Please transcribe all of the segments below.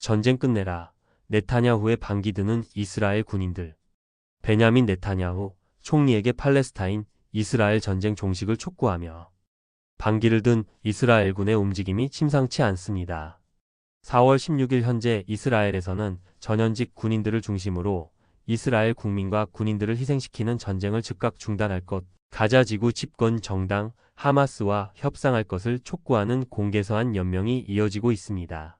전쟁 끝내라. 네타냐후의 반기 드는 이스라엘 군인들. 베냐민 네타냐후 총리에게 팔레스타인, 이스라엘 전쟁 종식을 촉구하며 반기를 든 이스라엘군의 움직임이 심상치 않습니다. 4월 16일 현재 이스라엘에서는 전현직 군인들을 중심으로 이스라엘 국민과 군인들을 희생시키는 전쟁을 즉각 중단할 것, 가자지구 집권 정당 하마스와 협상할 것을 촉구하는 공개서한 연명이 이어지고 있습니다.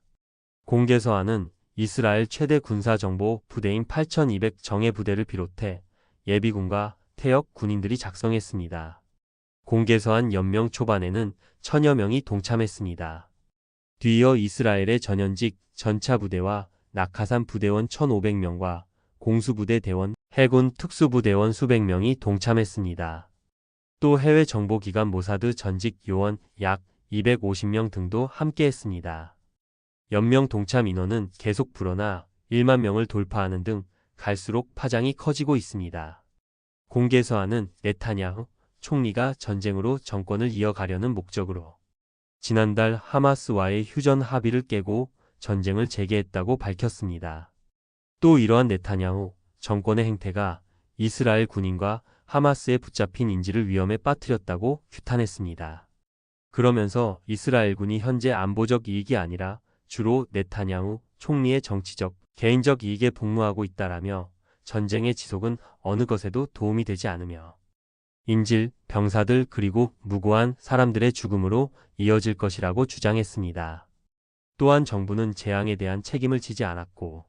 공개서한은 이스라엘 최대 군사정보 부대인 8,200 정예부대를 비롯해 예비군과 퇴역 군인들이 작성했습니다. 공개서한 연명 초반에는 1000여 명이 동참했습니다. 뒤이어 이스라엘의 전현직 전차부대와 낙하산 부대원 1,500명과 공수부대 대원, 해군 특수부대원 수백 명이 동참했습니다. 또 해외 정보기관 모사드 전직 요원 약 250명 등도 함께했습니다. 연명 동참 인원은 계속 불어나 1만 명을 돌파하는 등 갈수록 파장이 커지고 있습니다. 공개서한은 네타냐후 총리가 전쟁으로 정권을 이어가려는 목적으로 지난달 하마스와의 휴전 합의를 깨고 전쟁을 재개했다고 밝혔습니다. 또 이러한 네타냐후 정권의 행태가 이스라엘 군인과 하마스에 붙잡힌 인질을 위험에 빠뜨렸다고 규탄했습니다. 그러면서 이스라엘군이 현재 안보적 이익이 아니라 주로 네타냐후 총리의 정치적, 개인적 이익에 복무하고 있다라며 전쟁의 지속은 어느 것에도 도움이 되지 않으며 인질, 병사들 그리고 무고한 사람들의 죽음으로 이어질 것이라고 주장했습니다. 또한 정부는 재앙에 대한 책임을 지지 않았고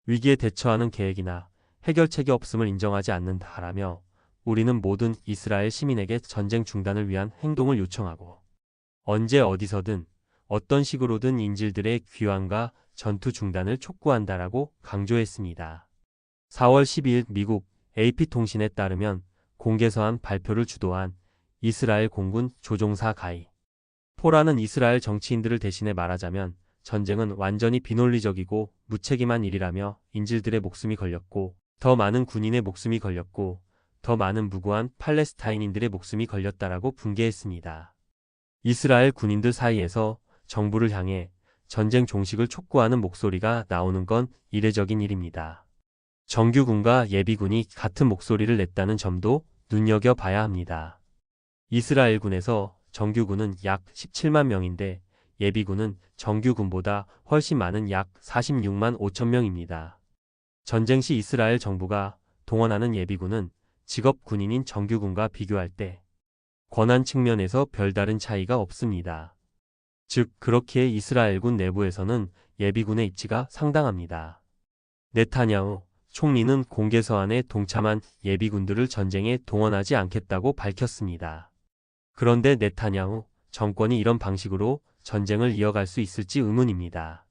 위기에 대처하는 계획이나 해결책이 없음을 인정하지 않는다라며 우리는 모든 이스라엘 시민에게 전쟁 중단을 위한 행동을 요청하고 언제 어디서든 어떤 식으로든 인질들의 귀환과 전투 중단을 촉구한다라고 강조했습니다. 4월 12일 미국 AP통신에 따르면 공개서한 발표를 주도한 이스라엘 공군 조종사 가이 포라는 이스라엘 정치인들을 대신해 말하자면 전쟁은 완전히 비논리적이고 무책임한 일이라며 인질들의 목숨이 걸렸고 더 많은 군인의 목숨이 걸렸고 더 많은 무고한 팔레스타인인들의 목숨이 걸렸다라고 분개했습니다. 이스라엘 군인들 사이에서 정부를 향해 전쟁 종식을 촉구하는 목소리가 나오는 건 이례적인 일입니다. 정규군과 예비군이 같은 목소리를 냈다는 점도 눈여겨봐야 합니다. 이스라엘군에서 정규군은 약 17만 명인데 예비군은 정규군보다 훨씬 많은 약 46만 5천 명입니다. 전쟁 시 이스라엘 정부가 동원하는 예비군은 직업 군인인 정규군과 비교할 때 권한 측면에서 별다른 차이가 없습니다. 즉 그렇기에 이스라엘군 내부에서는 예비군의 입지가 상당합니다. 네타냐후 총리는 공개서한에 동참한 예비군들을 전쟁에 동원하지 않겠다고 밝혔습니다. 그런데 네타냐후 정권이 이런 방식으로 전쟁을 이어갈 수 있을지 의문입니다.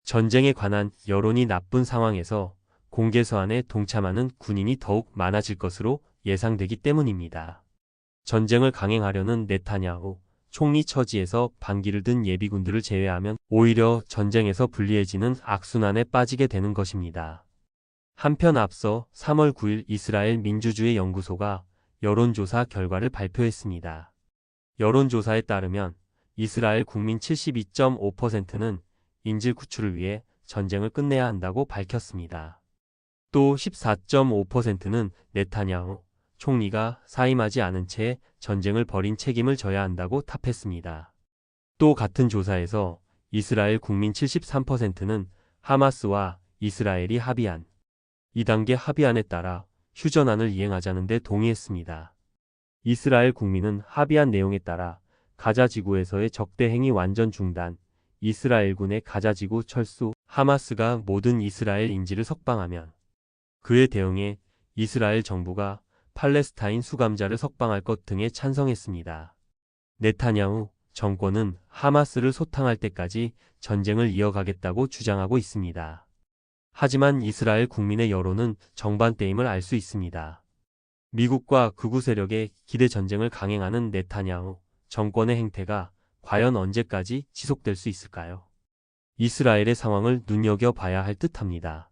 전쟁에 관한 여론이 나쁜 상황에서 공개서한에 동참하는 군인이 더욱 많아질 것으로 예상되기 때문입니다. 전쟁을 강행하려는 네타냐후 총리 처지에서 반기를 든 예비군들을 제외하면 오히려 전쟁에서 불리해지는 악순환에 빠지게 되는 것입니다. 한편 앞서 3월 9일 이스라엘 민주주의 연구소가 여론조사 결과를 발표했습니다. 여론조사에 따르면 이스라엘 국민 72.5%는 인질 구출을 위해 전쟁을 끝내야 한다고 밝혔습니다. 또 14.5%는 네타냐후 총리가 사임하지 않은 채 전쟁을 벌인 책임을 져야 한다고 답했습니다. 또 같은 조사에서 이스라엘 국민 73%는 하마스와 이스라엘이 합의한 2단계 합의안에 따라 휴전안을 이행하자는 데 동의했습니다. 이스라엘 국민은 합의한 내용에 따라 가자지구에서의 적대 행위 완전 중단, 이스라엘군의 가자지구 철수, 하마스가 모든 이스라엘 인질을 석방하면 그에 대응해 이스라엘 정부가 팔레스타인 수감자를 석방할 것 등에 찬성했습니다. 네타냐후 정권은 하마스를 소탕할 때까지 전쟁을 이어가겠다고 주장하고 있습니다. 하지만 이스라엘 국민의 여론은 정반대임을 알 수 있습니다. 미국과 극우 세력의 기대 전쟁을 강행하는 네타냐후 정권의 행태가 과연 언제까지 지속될 수 있을까요? 이스라엘의 상황을 눈여겨봐야 할 듯합니다.